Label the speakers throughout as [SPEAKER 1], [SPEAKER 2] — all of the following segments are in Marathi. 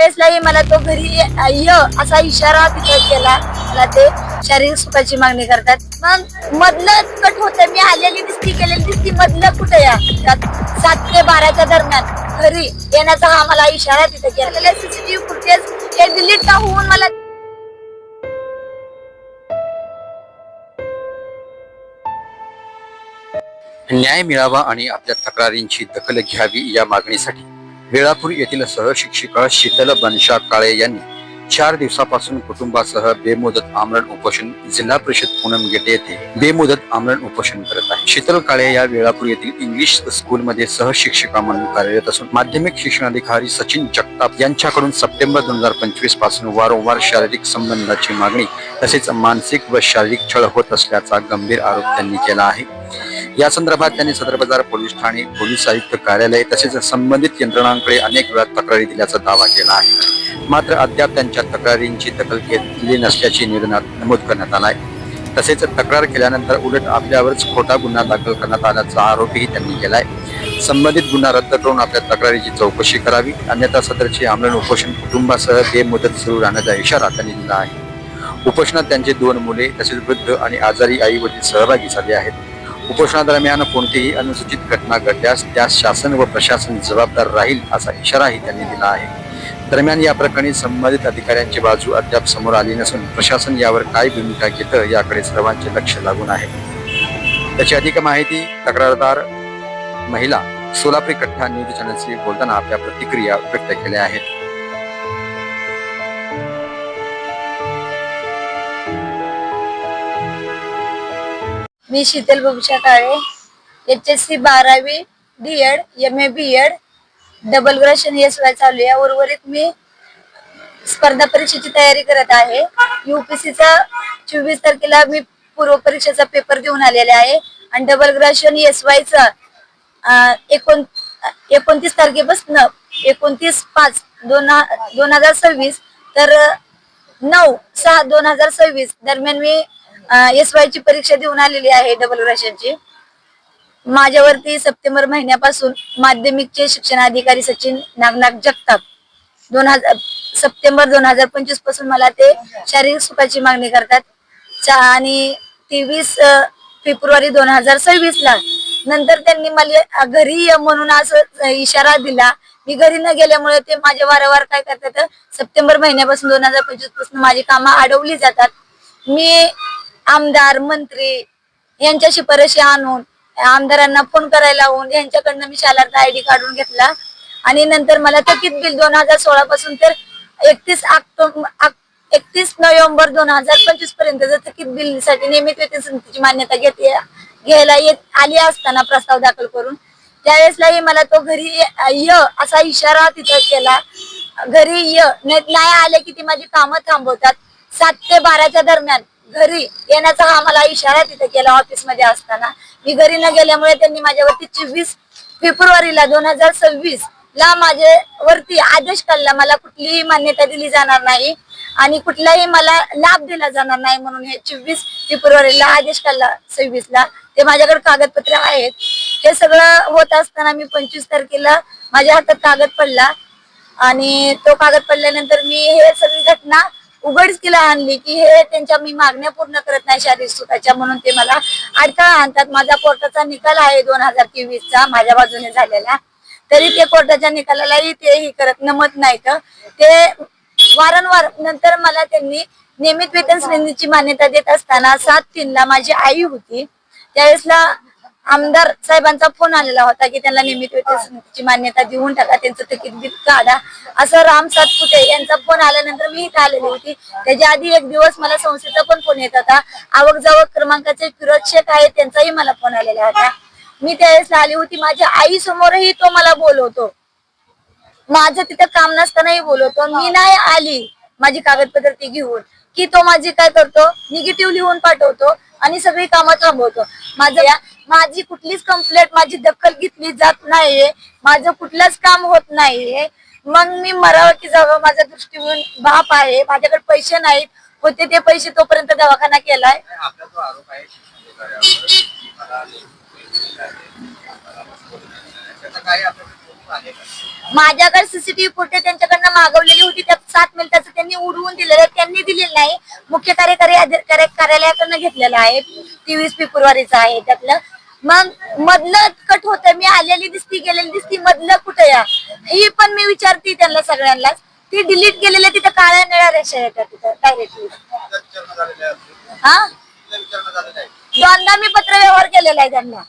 [SPEAKER 1] त्यावेळेसलाही मला तो घरी य असा इशारा तिथं केला. मला ते शारीरिक सुखाची मागणी करतात. मग मधलं कट होतं, मी आलेली दिसती केलेली दिसती, मधलं कुठे या 7 ते 12च्या दरम्यान घरी येण्याचा हा मला इशारा तिथे केलेला. सीसीटीव्ही फुटेज हे डिलीट का होऊन मला
[SPEAKER 2] न्याय मिळावा आणि आपल्या तक्रारींची दखल घ्यावी या मागणीसाठी वेळापूर येथील सहशिक्षिका शीतल बनशा काळे यांनी 4 दिवसापासून कुटुंबासह बेमुदत आमरण उपोषण जिल्हा परिषद पूनम गेटे येथे बेमुदत आमरण उपोषण करत आहे. शीतल काळे या वेळापूर येथील इंग्लिश स्कूलमध्ये सहशिक्षिका म्हणून कार्यरत असून माध्यमिक शिक्षणाधिकारी सचिन जगताप यांच्याकडून सप्टेंबर 2025 पासून वारंवार शारीरिक संबंधाची मागणी तसेच मानसिक व शारीरिक छळ होत असल्याचा गंभीर आरोप त्यांनी केला आहे. या संदर्भात त्यांनी सदर बाजार पोलीस ठाणे, पोलीस आयुक्त कार्यालय तसेच संबंधित यंत्रणांकडे अनेक वेळा तक्रारी दिल्याचा दावा केला आहे. मात्र अद्याप त्यांच्या तक्रारींची दखल घेतली नसल्याची निवेदनात नमूद करण्यात आला आहे. तसेच तक्रार केल्यानंतर उलट आपल्यावरच खोटा गुन्हा दाखल करण्यात आल्याचा आरोपही त्यांनी केलाय. संबंधित गुन्हा रद्द करून आपल्या तक्रारीची चौकशी करावी, अन्यथा सदरचे आमरण उपोषण कुटुंबासह बेमुदत सुरू राहण्याचा इशारा त्यांनी दिला आहे. उपोषणात त्यांचे 2 मुले तसेच वृद्ध आणि आजारी आई वडील सहभागी झाले आहेत. उपोषणादरम्यान कोणतीही अनुचित घटना घडल्यास त्यास शासन व प्रशासन जबाबदार राहील असा इशाराही त्यांनी दिला आहे. दरम्यान या प्रकरणी संबंधित अधिकाऱ्यांची बाजू अद्याप समोर आली नसून प्रशासन यावर काय भूमिका घेतं याकडे सर्वांचे लक्ष लागून आहे. त्याची अधिक माहिती तक्रारदार महिला सोलापूर कट्टा न्यूज चॅनलशी बोलताना आपल्या प्रतिक्रिया व्यक्त केल्या आहेत.
[SPEAKER 1] मी शीतल बनशा काळे, HSC 12वी D.Ed, MA B.Ed, double graduation SY चालू आहे. उर्वरित मी स्पर्धा परीक्षेची तयारी करत आहे. UPSCचा 24 तारखेला मी पूर्व परीक्षेचा पेपर देऊन आलेले आहे आणि डबल ग्रॅज्युएशन SY चा 29 तारखेपासून 29/5/2026 तर 9/6/2026 दरम्यान मी SY ची परीक्षा देऊन आलेली आहे डबल ग्रॅज्युएशनची. माझ्यावरती सप्टेंबर महिन्यापासून माध्यमिकचे शिक्षणाधिकारी सचिन नागनाथ जगताप सप्टेंबर 2025 पासून मला ते शारीरिक सुखाची मागणी करतात आणि 23 फेब्रुवारी 2026 ला नंतर त्यांनी मला घरी ये म्हणून असं इशारा दिला. मी घरी न गेल्यामुळे ते माझ्या वारंवार काय करतात, सप्टेंबर महिन्यापासून 2025 पासून माझी कामं अडवली जातात. मी आमदार मंत्री यांच्या शिफारशी आणून आमदारांना फोन करायला लावून यांच्याकडनं मी शालार्थ ID काढून घेतला आणि नंतर मला थकीत बिल 2016 पासून तर 31 नोव्हेंबर 2025 पर्यंत थकीत बिल साठी नियमित वेतन समितीची मान्यता घ्यायला आली असताना प्रस्ताव दाखल करून त्यावेळेसलाही मला तो घरी य असा इशारा तिथं केला. घरी य नाही आले की ती माझी कामं थांबवतात. 7 ते 12च्या दरम्यान घरी येण्याचा हा मला इशारा तिथे केला. ऑफिस मध्ये असताना मी घरी न गेल्यामुळे त्यांनी माझ्यावरती 24 फेब्रुवारीला 2026 ला माझ्यावरती आदेश काढला. मला कुठलीही मान्यता दिली जाणार नाही आणि कुठलाही मला लाभ दिला जाणार नाही म्हणून हे 24 फेब्रुवारीला आदेश काढला. 26 ला ते माझ्याकडे कागदपत्र आहेत. हे सगळं होत असताना मी 25 तारखेला माझ्या हातात कागद पडला आणि तो कागद पडल्यानंतर मी हे सगळी घटना उघडकीला आणली की हे त्यांच्या मी मागण्या पूर्ण करत नाही शारीरिक सुखाच्या म्हणून ते मला अडथळा आणतात. माझा कोर्टाचा निकाल आहे 2023 चा माझ्या बाजूने झालेला, तरी ते कोर्टाच्या निकालालाही ते करत नमत नाहीत. ते वारंवार नंतर मला त्यांनी नियमित वेतन श्रेणीची मान्यता देत असताना 7/3 ला माझी आई होती त्यावेळेसला आमदार साहेबांचा फोन आलेला होता की त्यांना नियमित वेतन समितीची मान्यता देऊन टाका, त्यांचं थकीत बिल काढा असं राम सातपुते यांचा फोन आल्यानंतर मी इथे आलेली होती. त्याच्या आधी एक दिवस मला संस्थेचा पण फोन येत होता. आवक जावक क्रमांकाचे फिरोज शेख आहे त्यांचाही मला फोन आलेला होता. मी त्यावेळेस आली होती. माझ्या आई समोरही तो मला बोलवतो, माझं तिथे काम नसतानाही बोलवतो. मी नाही आली माझी कागदपत्र ती घेऊन की तो माझी काय करतो, निगेटिव्ह लिहून पाठवतो आणि सगळी कामं थांबवतो. माझी कुठलीच कंप्लेंट माझी दखल घेतली जात नाहीये, माझं कुठलंच काम होत नाहीये. मग मी मरावं की जावं माझा दृष्टिकोन बाप आहे. माझ्याकडे पैसे नाहीत, होते ते पैसे तोपर्यंत दवाखाना केलाय. माझ्याकडे सीसीटीव्ही फुटेज त्यांच्याकडनं मागवलेली होती, त्यात 7 मिनिटाचं त्यांनी उडवून दिलेलं, त्यांनी दिलेलं नाही, मुख्य कार्यकारी कार्यालयाकडनं घेतलेलं आहे. 23 फेब्रुवारीचं आहे त्यातलं. मग मधलं कट होतं, मी आलेली दिसती गेलेली दिसती, मधलं कुठं या ही पण मी विचारते त्यांना सगळ्यांनाच. ती डिलीट केलेल्या तिथं काळ्या निळ्या रेषा येतात तिथं डायरेक्टली. हा, दोनदा मी पत्र व्यवहार केलेला आहे त्यांना,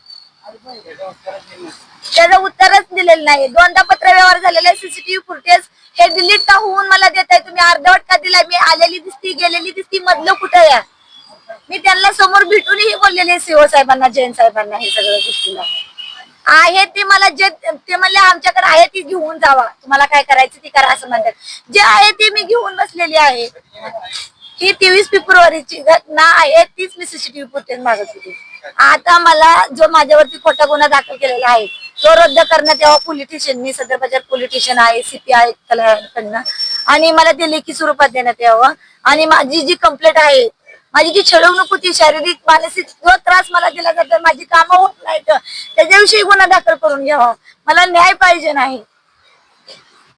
[SPEAKER 1] त्याचं उत्तरच दिलेलं नाही. दोनदा पत्र व्यवहार झालेला आहे. सीसीटीव्ही फुटेज हे डिलीट का होऊन मला देताय तुम्ही? अर्धवट का दिलाय? मी आलेली दिसती गेलेली दिसती, मधलं कुठं या? मी त्यांना समोर भेटूनही बोललेले सीओ साहेबांना, जैन साहेबांना, हे सगळ्या गोष्टीला आहे ते मला जे ते म्हणले आमच्याकडे आहे ती घेऊन जावा, तुम्हाला काय करायचं ती करा असं म्हणतात. जे आहे ते मी घेऊन बसलेली आहे. ही 23 फेब्रुवारीची घटना आहे, तीच मी सीसीटीव्ही फुटेज मागत होती. आता मला जो माझ्यावरती खोटा गुन्हा दाखल केलेला आहे तो रद्द करण्यात यावा. पोलीस स्टेशन, मी सदर बाजार पोलीस स्टेशन आहे CPI कडनं, आणि मला ते लेखी स्वरूपात देण्यात यावं. आणि माझी जी कंप्लेंट आहे, माझी जी छळवणूक होती, शारीरिक मानसिक जो त्रास मला दिला जातो, माझी कामं होत नाहीत, त्याच्याविषयी गुन्हा दाखल करून घ्यावा. मला न्याय पाहिजे नाही.